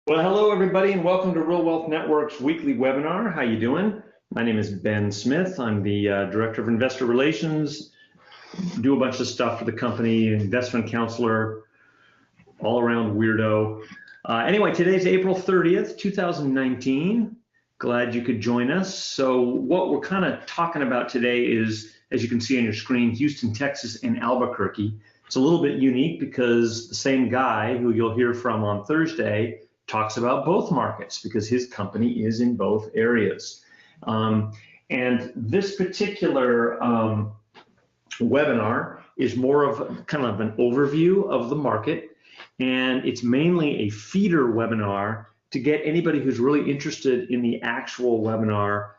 Well, hello everybody, and welcome to Real Wealth Network's weekly webinar. How you doing? My name is Ben Smith. I'm the Director of Investor Relations. Do a bunch of stuff for the company, investment counselor, all-around weirdo. Anyway, today's April 30th, 2019. Glad you could join us. So what we're kind of talking about today is, as you can see on your screen, Houston, Texas, and Albuquerque. It's a little bit unique because the same guy who you'll hear from on Thursday talks about both markets because his company is in both areas. And this particular webinar is more of kind of an overview of the market, and it's mainly a feeder webinar to get anybody who's really interested in the actual webinar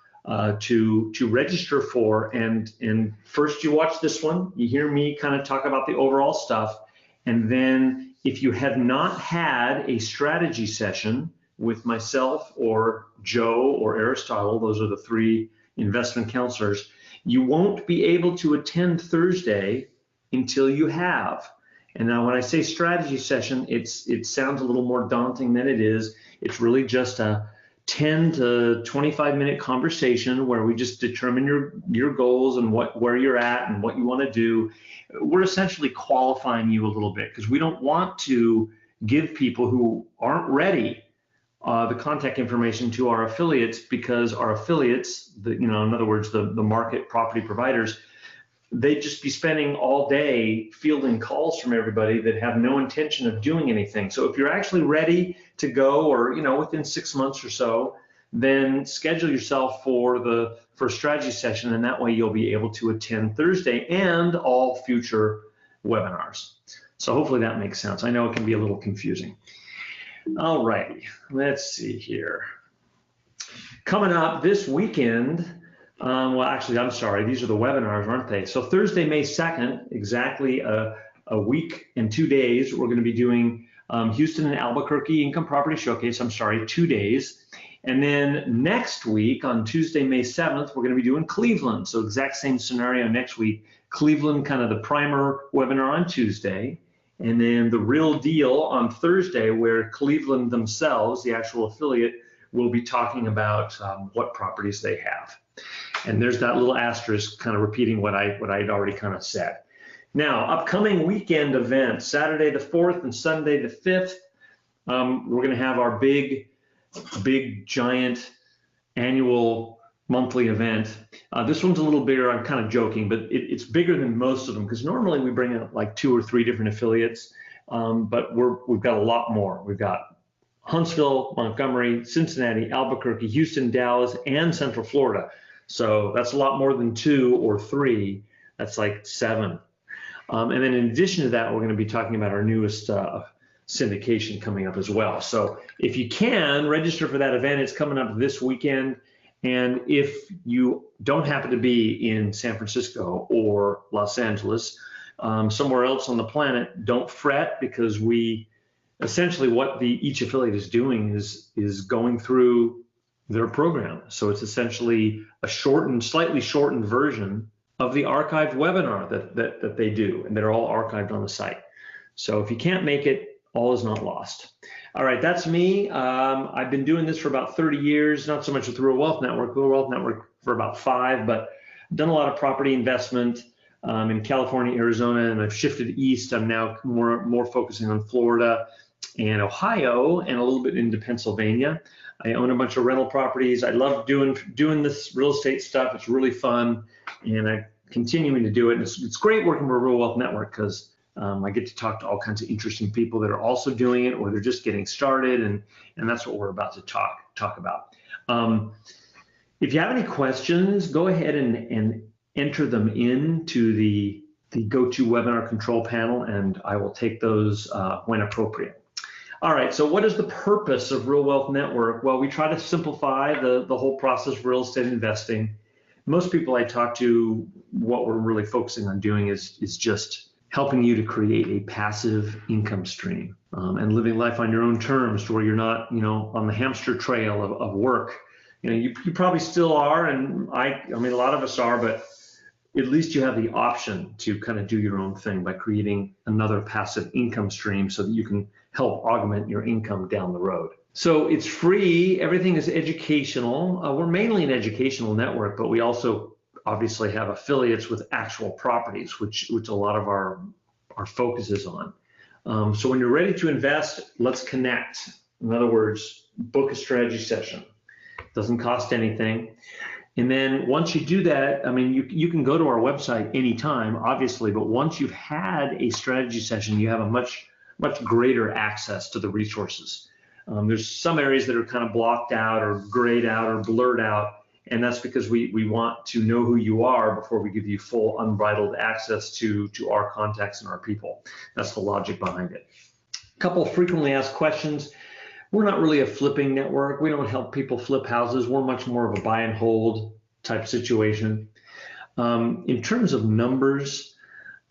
to register for. And first you watch this one, you hear me kind of talk about the overall stuff, and then if you have not had a strategy session with myself or Joe or Aristotle, those are the three investment counselors, you won't be able to attend Thursday until you have. And now when I say strategy session, it sounds a little more daunting than it is. It's really just a 10 to 25 minute conversation where we just determine your goals and where you're at and what you want to do. We're essentially qualifying you a little bit because we don't want to give people who aren't ready the contact information to our affiliates, because our affiliates, in other words, the market property providers, they'd just be spending all day fielding calls from everybody that have no intention of doing anything. So if you're actually ready to go, or within 6 months or so, then schedule yourself for a strategy session, and that way you'll be able to attend Thursday and all future webinars. So hopefully that makes sense. I know it can be a little confusing. All righty, let's see here. Coming up this weekend, well, actually, I'm sorry, these are the webinars, aren't they? So Thursday, May 2nd, exactly a week and 2 days, we're going to be doing Houston and Albuquerque Income Property Showcase. I'm sorry, 2 days. And then next week, on Tuesday, May 7th, we're going to be doing Cleveland. So exact same scenario next week. Cleveland, kind of the primer webinar on Tuesday. And then the real deal on Thursday, where Cleveland themselves, the actual affiliate, will be talking about what properties they have. And there's that little asterisk kind of repeating what I'd already kind of said. Now, upcoming weekend events, Saturday the 4th and Sunday the 5th, we're going to have our big, giant annual monthly event. This one's a little bigger. I'm kind of joking, but it's bigger than most of them because normally we bring out like 2 or 3 different affiliates, but we've got a lot more. We've got Huntsville, Montgomery, Cincinnati, Albuquerque, Houston, Dallas, and Central Florida. So that's a lot more than 2 or 3. That's like 7. And then in addition to that, we're going to be talking about our newest syndication coming up as well. So if you can, register for that event. It's coming up this weekend. And if you don't happen to be in San Francisco or Los Angeles, somewhere else on the planet, don't fret, because essentially what each affiliate is doing is going through their program. So it's essentially a slightly shortened version of the archived webinar that they do, and they're all archived on the site. So if you can't make it, all is not lost. All right, that's me. I've been doing this for about 30 years, not so much with Real Wealth Network, for about 5, but I've done a lot of property investment in California, Arizona, and I've shifted east. I'm now more focusing on Florida and Ohio, and a little bit into Pennsylvania. I own a bunch of rental properties. I love doing this real estate stuff. It's really fun, and I'm continuing to do it. And it's great working for Real Wealth Network because I get to talk to all kinds of interesting people that are also doing it, or they're just getting started, and that's what we're about to talk about. If you have any questions, go ahead and enter them into the GoToWebinar control panel, and I will take those when appropriate. All right, so what is the purpose of Real Wealth Network? Well, we try to simplify the whole process of real estate investing. Most people I talk to, what we're really focusing on doing is just helping you to create a passive income stream and living life on your own terms, to where you're not, on the hamster trail of work. You probably still are, and I mean, a lot of us are, but at least you have the option to kind of do your own thing by creating another passive income stream so that you can help augment your income down the road. So it's free. Everything is educational. We're mainly an educational network, but we also obviously have affiliates with actual properties, which a lot of our focus is on. So when you're ready to invest, let's connect. In other words, book a strategy session. Doesn't cost anything. And then once you do that, I mean, you can go to our website anytime, obviously, but once you've had a strategy session, you have a much greater access to the resources. There's some areas that are kind of blocked out or grayed out or blurred out, and that's because we want to know who you are before we give you full unbridled access to our contacts and our people. That's the logic behind it. A couple of frequently asked questions. We're not really a flipping network. We don't help people flip houses. We're much more of a buy and hold type situation. In terms of numbers,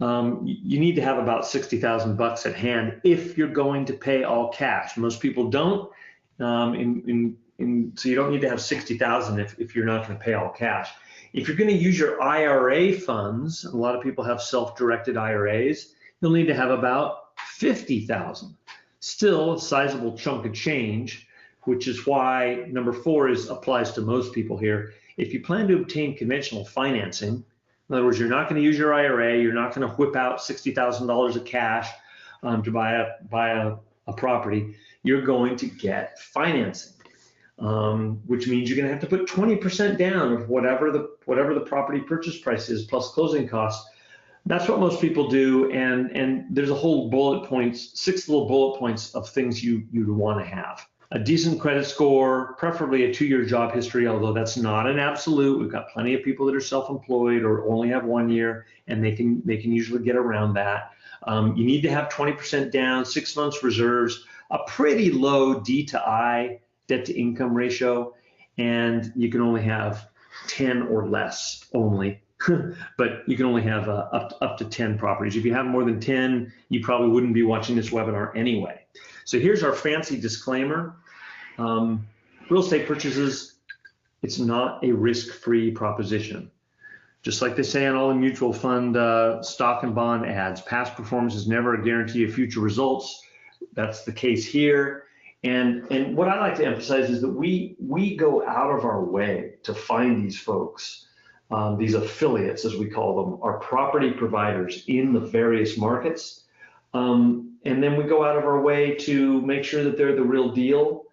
you need to have about $60,000 at hand if you're going to pay all cash. Most people don't, so you don't need to have $60,000 if you're not going to pay all cash. If you're going to use your IRA funds, a lot of people have self-directed IRAs, you'll need to have about $50,000. Still a sizable chunk of change, which is why number 4 applies to most people here. If you plan to obtain conventional financing, in other words, you're not going to use your IRA, you're not going to whip out $60,000 of cash to buy a property, you're going to get financing, which means you're going to have to put 20% down of whatever the property purchase price is plus closing costs. That's what most people do, and there's a whole 6 little bullet points of things you'd want to have. A decent credit score, preferably a 2-year job history, although that's not an absolute. We've got plenty of people that are self-employed or only have 1 year, and they can usually get around that. You need to have 20% down, 6 months reserves, a pretty low D to I, debt to income ratio, and you can only have 10 or less only. But you can only have up to 10 properties. If you have more than 10, you probably wouldn't be watching this webinar anyway. So here's our fancy disclaimer. Real estate purchases, it's not a risk-free proposition. Just like they say on all the mutual fund stock and bond ads, past performance is never a guarantee of future results. That's the case here. And what I like to emphasize is that we go out of our way to find these folks. These affiliates, as we call them, are property providers in the various markets. And then we go out of our way to make sure that they're the real deal,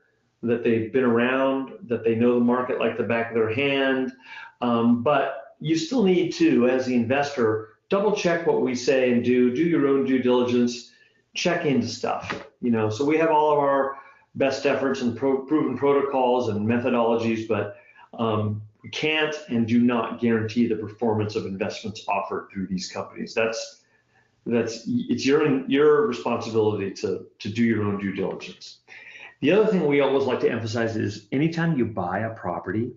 that they've been around, that they know the market like the back of their hand. But you still need to, as the investor, double check what we say and do your own due diligence, check into stuff. So we have all of our best efforts and proven protocols and methodologies, but we can't and do not guarantee the performance of investments offered through these companies. It's your responsibility to do your own due diligence. The other thing we always like to emphasize is anytime you buy a property,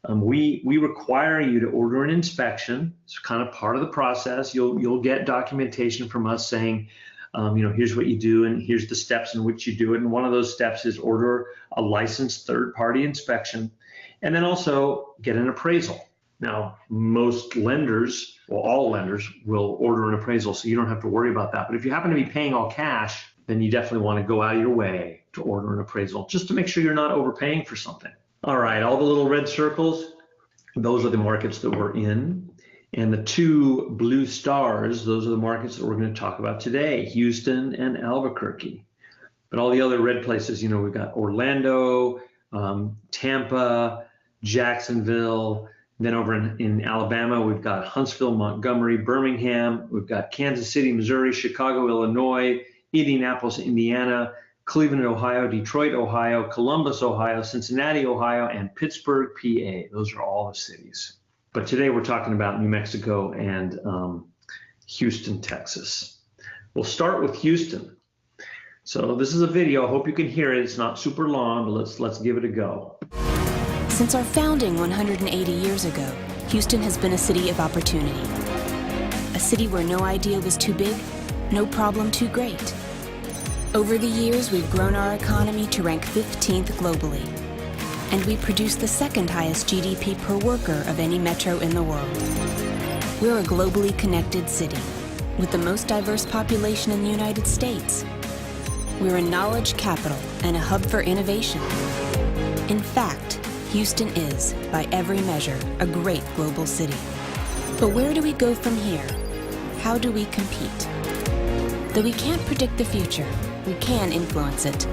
we require you to order an inspection. It's kind of part of the process. You'll get documentation from us saying, here's what you do and here's the steps in which you do it. And one of those steps is order a licensed third-party inspection. And then also get an appraisal. Now, most lenders, well, all lenders will order an appraisal, so you don't have to worry about that. But if you happen to be paying all cash, then you definitely want to go out of your way to order an appraisal, just to make sure you're not overpaying for something. All right, all the little red circles, those are the markets that we're in. And the 2 blue stars, those are the markets that we're going to talk about today, Houston and Albuquerque. But all the other red places, we've got Orlando, Tampa, Jacksonville, then over in Alabama, we've got Huntsville, Montgomery, Birmingham, we've got Kansas City, Missouri, Chicago, Illinois, Indianapolis, Indiana, Cleveland, Ohio, Detroit, Ohio, Columbus, Ohio, Cincinnati, Ohio, and Pittsburgh, PA. Those are all the cities. But today we're talking about New Mexico and Houston, Texas. We'll start with Houston. So this is a video. I hope you can hear it. It's not super long, but let's give it a go. Since our founding 180 years ago, Houston has been a city of opportunity. A city where no idea was too big, no problem too great. Over the years, we've grown our economy to rank 15th globally, and we produce the 2nd highest GDP per worker of any metro in the world. We're a globally connected city with the most diverse population in the United States. We're a knowledge capital and a hub for innovation. In fact, Houston is, by every measure, a great global city. But where do we go from here? How do we compete? Though we can't predict the future, we can influence it.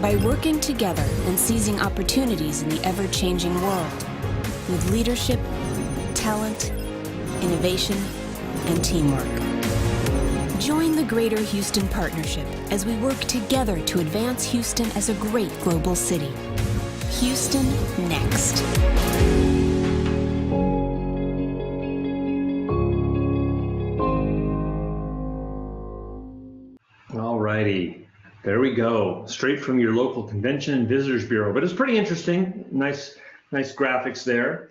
By working together and seizing opportunities in the ever-changing world, with leadership, talent, innovation, and teamwork. Join the Greater Houston Partnership as we work together to advance Houston as a great global city. Houston Next. All righty, there we go. Straight from your local convention and visitors bureau, but it's pretty interesting. Nice graphics there.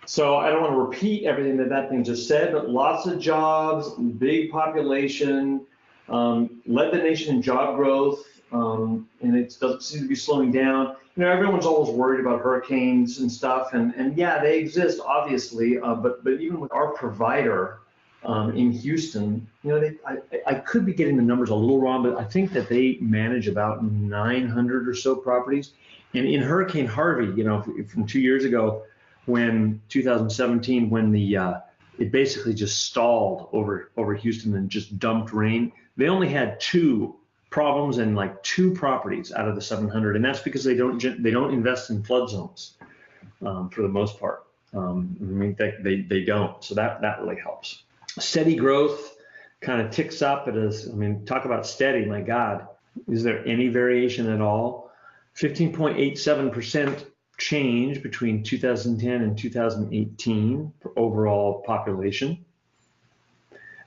So I don't want to repeat everything that thing just said, but lots of jobs, big population, led the nation in job growth, and it doesn't seem to be slowing down. You know, everyone's always worried about hurricanes and stuff, and yeah, they exist, obviously, but even with our provider in Houston, you know, I could be getting the numbers a little wrong, but I think that they manage about 900 or so properties. And in Hurricane Harvey, you know, from 2 years ago, when 2017, when it basically just stalled over Houston and just dumped rain, they only had 2 problems and like 2 properties out of the 700, and that's because they don't invest in flood zones for the most part. I mean, they don't, so that really helps. Steady growth kind of ticks up. It is, I mean, talk about steady. My God, is there any variation at all? 15.87% change between 2010 and 2018 for overall population.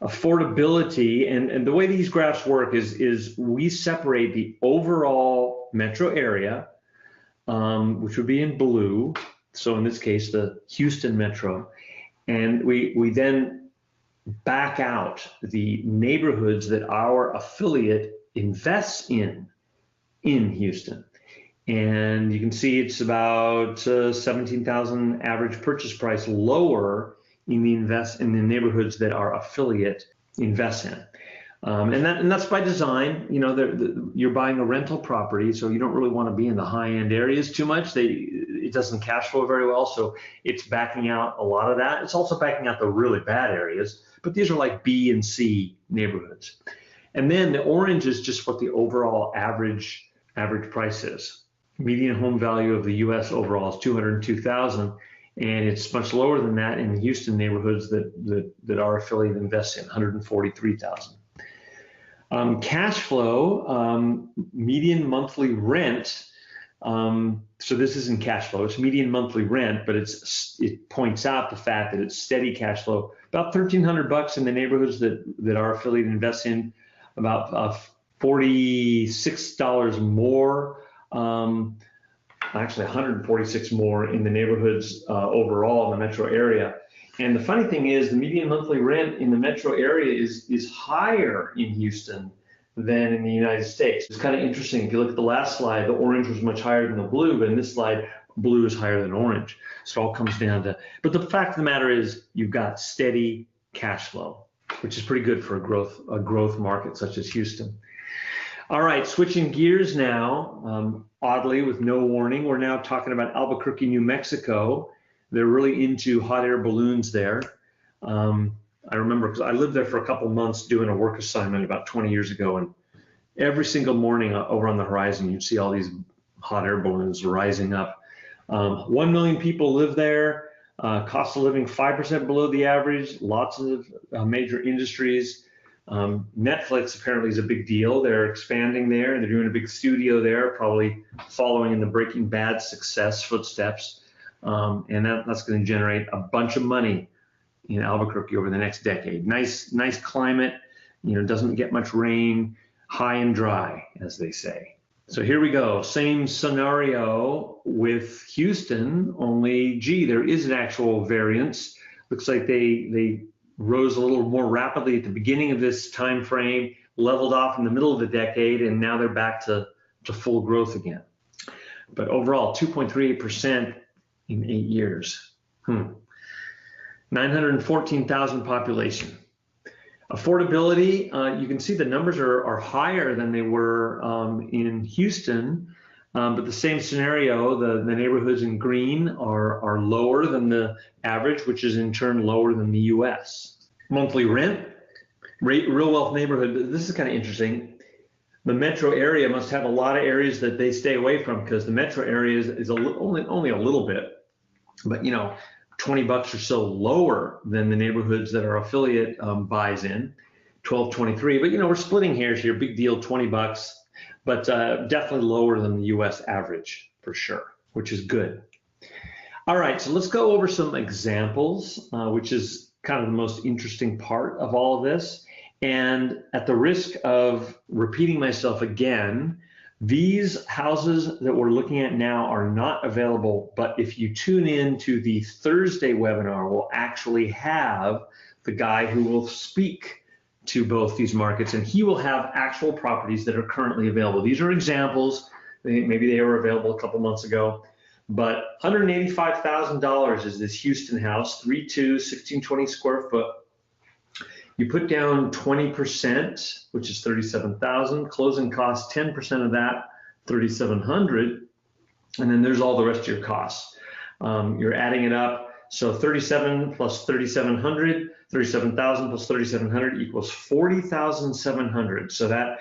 Affordability, and the way these graphs work is we separate the overall metro area, which would be in blue, so in this case the Houston metro, and we then back out the neighborhoods that our affiliate invests in Houston. And you can see it's about 17,000 average purchase price lower in the neighborhoods that our affiliate invests in, and that's by design. You know, you're buying a rental property, so you don't really want to be in the high-end areas too much. It doesn't cash flow very well, so it's backing out a lot of that. It's also backing out the really bad areas, but these are like B and C neighborhoods. And then the orange is just what the overall average price is. Median home value of the U.S. overall is $202,000, and it's much lower than that in the Houston neighborhoods that our affiliate invests in, $143,000. Cash flow, median monthly rent. So this isn't cash flow; it's median monthly rent, but it points out the fact that it's steady cash flow. About $1,300 in the neighborhoods that our affiliate invests in, about $46 more. Actually $146 more in the neighborhoods overall in the metro area. And the funny thing is, the median monthly rent in the metro area is higher in Houston than in the United States. It's kind of interesting. If you look at the last slide, the orange was much higher than the blue, but in this slide, blue is higher than orange. So it all comes down to, but the fact of the matter is you've got steady cash flow, which is pretty good for a growth market such as Houston. All right, switching gears now, oddly, with no warning, we're now talking about Albuquerque, New Mexico. They're really into hot air balloons there. I remember because I lived there for a couple months doing a work assignment about 20 years ago, and every single morning over on the horizon, you'd see all these hot air balloons rising up. 1 million people live there, cost of living 5% below the average, lots of major industries. Netflix apparently is a big deal. They're expanding there, and they're doing a big studio there, probably following in the Breaking Bad success footsteps. And that's going to generate a bunch of money in Albuquerque over the next decade. Nice climate, you know, doesn't get much rain, high and dry, as they say. So here we go. Same scenario with Houston, only, gee, there is an actual variance. Looks like they rose a little more rapidly at the beginning of this time frame, leveled off in the middle of the decade, and now they're back to full growth again. But overall, 2.38% in 8 years. 914,000 population. Affordability, you can see the numbers are higher than they were in Houston, but the same scenario, the neighborhoods in green are lower than the average, which is in turn lower than the US. Monthly rent, real wealth neighborhood, this is kind of interesting. The metro area must have a lot of areas that they stay away from, because the metro area is only a little bit, but 20 bucks or so lower than the neighborhoods that our affiliate buys in, 12.23. But we're splitting hairs here, big deal, 20 bucks, but definitely lower than the US average for sure, which is good. All right, so let's go over some examples, which is kind of the most interesting part of all of this. And at the risk of repeating myself again, these houses that we're looking at now are not available, but if you tune in to the Thursday webinar, we'll actually have the guy who will speak to both these markets, and he will have actual properties that are currently available. These are examples. Maybe they were available a couple months ago, but $185,000 is this Houston house, 3.2, 1620 square foot. You put down 20%, which is $37,000. Closing costs, 10% of that, $3,700. And then there's all the rest of your costs. You're adding it up. So 37 plus 3,700, 37,000 plus 3,700 equals 40,700. So that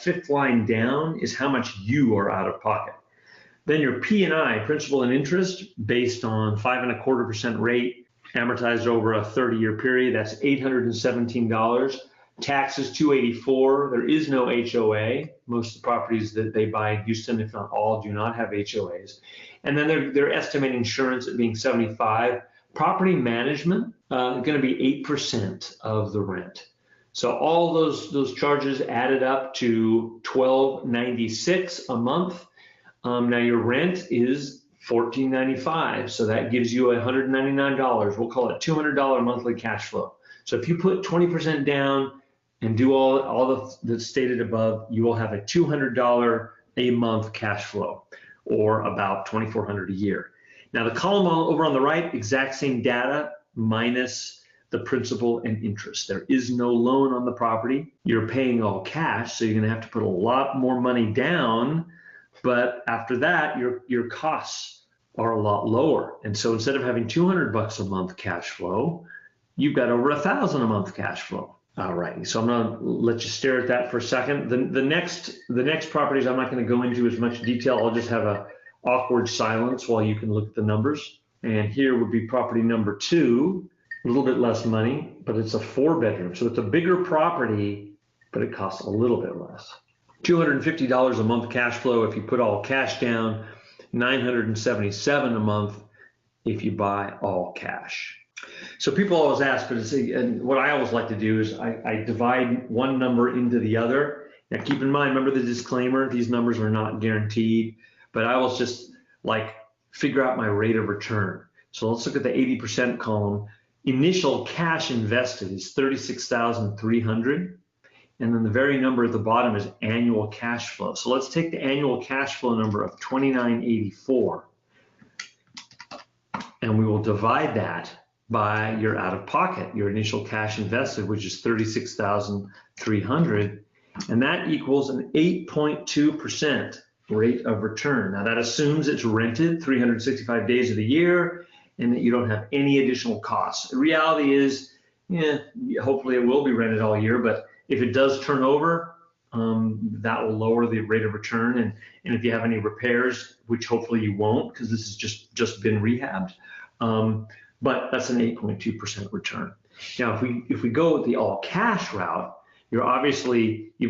fifth line down is how much you are out of pocket. Then your P&I, principal and interest, based on 5.25% rate, amortized over a 30-year period, that's $817. Taxes, $284. There is no HOA. Most of the properties that they buy in Houston, if not all, do not have HOAs. And then they're estimating insurance at being $75. Property management going to be 8% of the rent. So all those charges added up to $1,296 a month. Now your rent is $1,495, so that gives you $199. We'll call it $200 monthly cash flow. So if you put 20% down and do all that's stated above, you will have a $200 a month cash flow, or about $2,400 a year. Now the column over on the right, exact same data minus the principal and interest. There is no loan on the property. You're paying all cash, so you're going to have to put a lot more money down. But after that, your costs are a lot lower. And so instead of having 200 bucks a month cash flow, you've got over 1,000 a month cash flow. All right, so I'm gonna let you stare at that for a second. The next properties I'm not gonna go into as much detail. I'll just have a awkward silence while you can look at the numbers. And here would be property number 2, a little bit less money, but it's a 4-bedroom. So it's a bigger property, but it costs a little bit less. $250 a month cash flow if you put all cash down, $977 a month if you buy all cash. So people always ask, and what I always like to do is I divide one number into the other. Now keep in mind, remember the disclaimer, these numbers are not guaranteed, but I always just like figure out my rate of return. So let's look at the 80% column. Initial cash invested is $36,300. And then the very number at the bottom is annual cash flow. So let's take the annual cash flow number of $2,984, and we will divide that by your out of pocket, your initial cash invested, which is $36,300, and that equals an 8.2% rate of return. Now that assumes it's rented 365 days of the year and that you don't have any additional costs. The reality is, hopefully it will be rented all year, but if it does turn over, that will lower the rate of return. And if you have any repairs, which hopefully you won't, because this has just been rehabbed, but that's an 8.2% return. Now, if we go with the all cash route, you've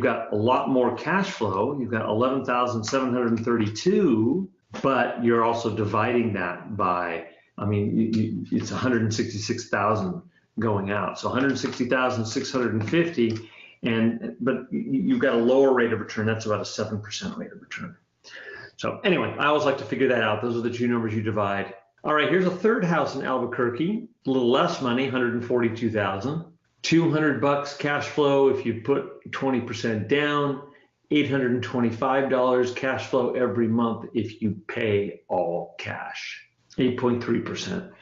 got a lot more cash flow. You've got 11,732, but you're also dividing that by, it's 166,000 going out. So 160,650. But you've got a lower rate of return. That's about a 7% rate of return. So anyway, I always like to figure that out. Those are the two numbers you divide. All right, here's a third house in Albuquerque, a little less money, 142,000. 200 bucks cash flow if you put 20% down, $825 cash flow every month if you pay all cash, 8.3%.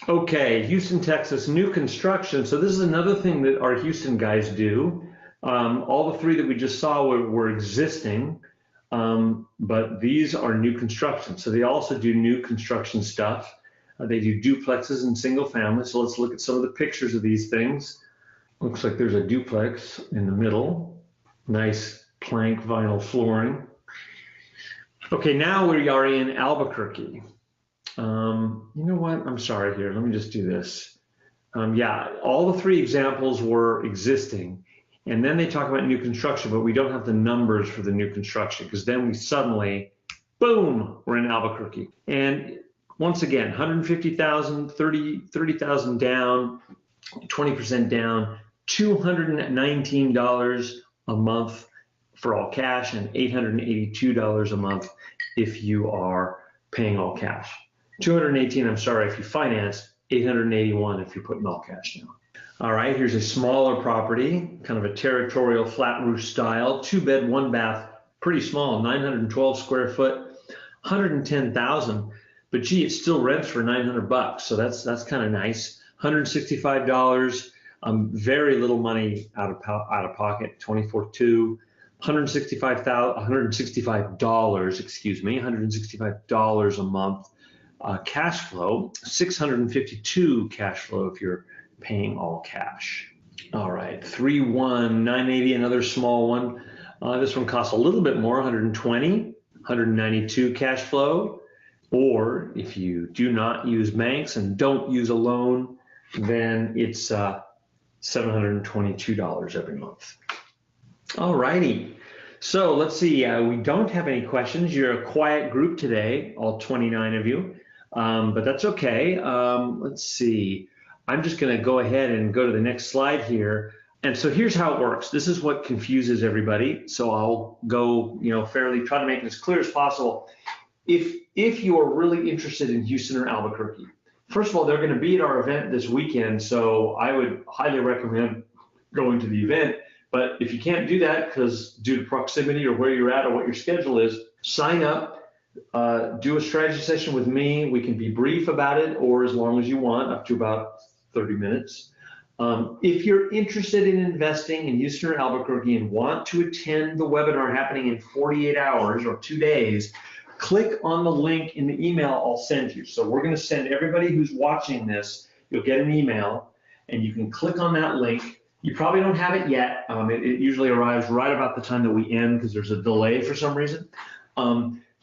Okay, Houston, Texas, new construction. So this is another thing that our Houston guys do. All the three that we just saw were existing, but these are new construction. So they also do new construction stuff. They do duplexes and single family. So let's look at some of the pictures of these things. Looks like there's a duplex in the middle. Nice plank vinyl flooring. Okay, now we are in Albuquerque. You know what? I'm sorry here. Let me just do this. Yeah, all the three examples were existing. And then they talk about new construction, but we don't have the numbers for the new construction because then we suddenly, boom, we're in Albuquerque. And once again, 150,000, 30,000 down, 20% down, $219 a month for all cash and $882 a month if you are paying all cash. 218, I'm sorry, if you finance, 881 if you're putting all cash down. All right, here's a smaller property, kind of a territorial flat roof style, 2-bed, 1-bath, pretty small, 912 square foot, 110,000. But gee, it still rents for $900, so that's kind of nice. $165, very little money out of pocket, $24,200. $165, excuse me, $165 a month. Cash flow, $652 cash flow if you're paying all cash. All right, 31980, another small one. This one costs a little bit more, $120, $192 cash flow. Or if you do not use banks and don't use a loan, then it's $722 every month. All righty. So let's see, we don't have any questions. You're a quiet group today, all 29 of you, but that's okay. Let's see. I'm just going to go ahead and go to the next slide here. And so here's how it works. This is what confuses everybody. So I'll go, fairly try to make it as clear as possible. If you are really interested in Houston or Albuquerque, first of all, they're going to be at our event this weekend. So I would highly recommend going to the event. But if you can't do that because due to proximity or where you're at or what your schedule is, sign up, do a strategy session with me. We can be brief about it or as long as you want, up to about 30 minutes. If you're interested in investing in Houston or Albuquerque and want to attend the webinar happening in 48 hours or 2 days, click on the link in the email I'll send you. So we're going to send everybody who's watching this, you'll get an email and you can click on that link. You probably don't have it yet. It usually arrives right about the time that we end because there's a delay for some reason.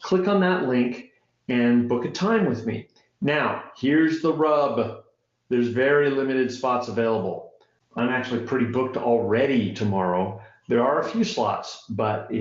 Click on that link and book a time with me. Now, here's the rub. There's very limited spots available. I'm actually pretty booked already tomorrow. There are a few slots, but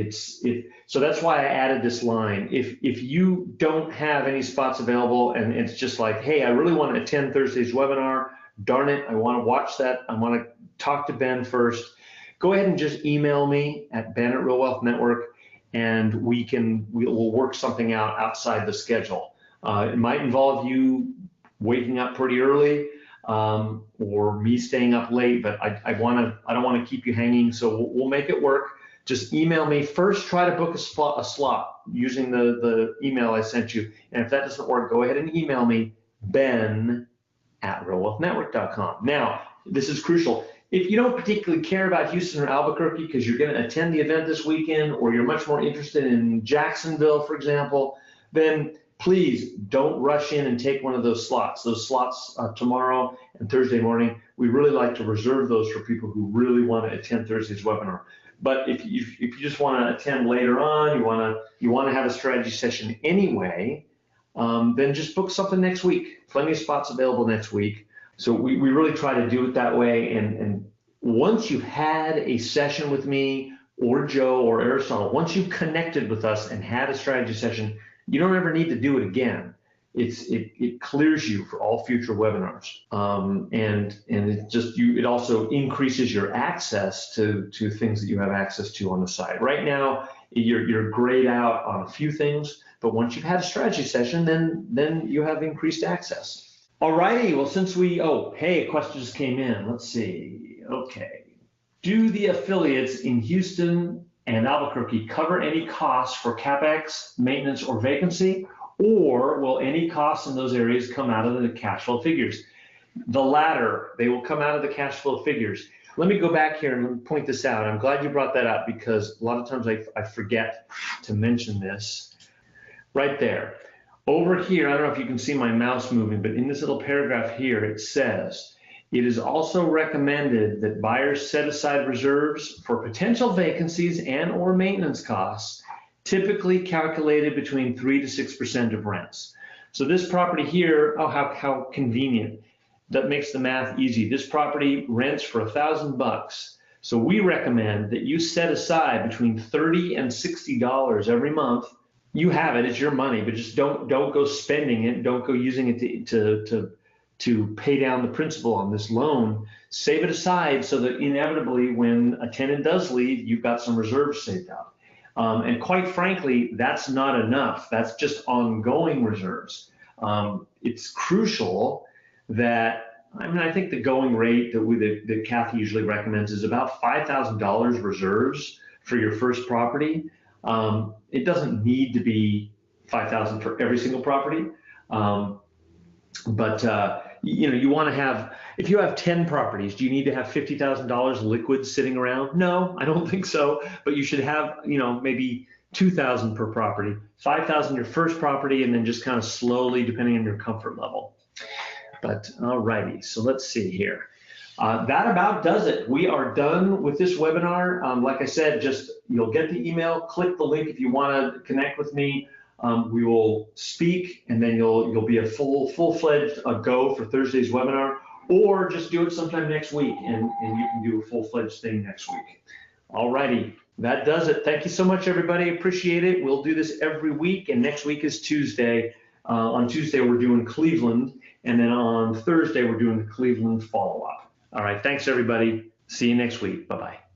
so that's why I added this line. If you don't have any spots available and it's just like, hey, I really want to attend Thursday's webinar, darn it, I want to watch that. I want to talk to Ben first. Go ahead and just email me at Ben@R.E.A.L Wealth Network, and we'll work something out outside the schedule. It might involve you waking up pretty early or me staying up late, but I don't want to keep you hanging, so we'll make it work. Just email me first. Try to book a slot using the email I sent you, and if that doesn't work, go ahead and email me ben@realwealthnetwork.com. Now, this is crucial. If you don't particularly care about Houston or Albuquerque because you're going to attend the event this weekend, or you're much more interested in Jacksonville, for example, then please don't rush in and take one of those slots. Those slots tomorrow and Thursday morning, we really like to reserve those for people who really want to attend Thursday's webinar. But if you just want to attend later on, you want to have a strategy session anyway, then just book something next week. Plenty of spots available next week. So we really try to do it that way. And once you've had a session with me or Joe or Aristotle, once you've connected with us and had a strategy session, you don't ever need to do it again. It clears you for all future webinars, and it also increases your access to things that you have access to on the site. Right now, you're grayed out on a few things, but once you've had a strategy session, then you have increased access. All righty. Well, since hey, questions came in. Let's see. Okay. Do the affiliates in Houston and Albuquerque cover any costs for CapEx, maintenance, or vacancy? or will any costs in those areas come out of the cash flow figures? The latter, they will come out of the cash flow figures. Let me go back here and point this out. I'm glad you brought that up because a lot of times I forget to mention this. Right there. Over here, I don't know if you can see my mouse moving, but in this little paragraph here, it says, it is also recommended that buyers set aside reserves for potential vacancies and or maintenance costs, typically calculated between 3 to 6% of rents. So this property here, oh, how convenient. That makes the math easy. This property rents for $1,000. So we recommend that you set aside between $30 and $60 every month. You have it, it's your money, but just don't go spending it. Don't go using it to pay down the principal on this loan. Save it aside so that inevitably when a tenant does leave, you've got some reserves saved up. And quite frankly, that's not enough. That's just ongoing reserves. It's crucial that, I think the going rate that Kathy usually recommends is about $5,000 reserves for your first property. It doesn't need to be $5,000 for every single property, but you want to have. If you have 10 properties, do you need to have $50,000 liquid sitting around? No, I don't think so. But you should have, maybe $2,000 per property, $5,000 your first property, and then just kind of slowly, depending on your comfort level. But all righty, so let's see here. That about does it. We are done with this webinar. Like I said, you'll get the email, click the link if you want to connect with me. We will speak, and then you'll be a full-fledged go for Thursday's webinar, or just do it sometime next week, and you can do a full-fledged thing next week. All righty, that does it. Thank you so much, everybody. Appreciate it. We'll do this every week, and next week is Tuesday. On Tuesday, we're doing Cleveland, and then on Thursday, we're doing the Cleveland follow-up. All right, thanks, everybody. See you next week. Bye-bye.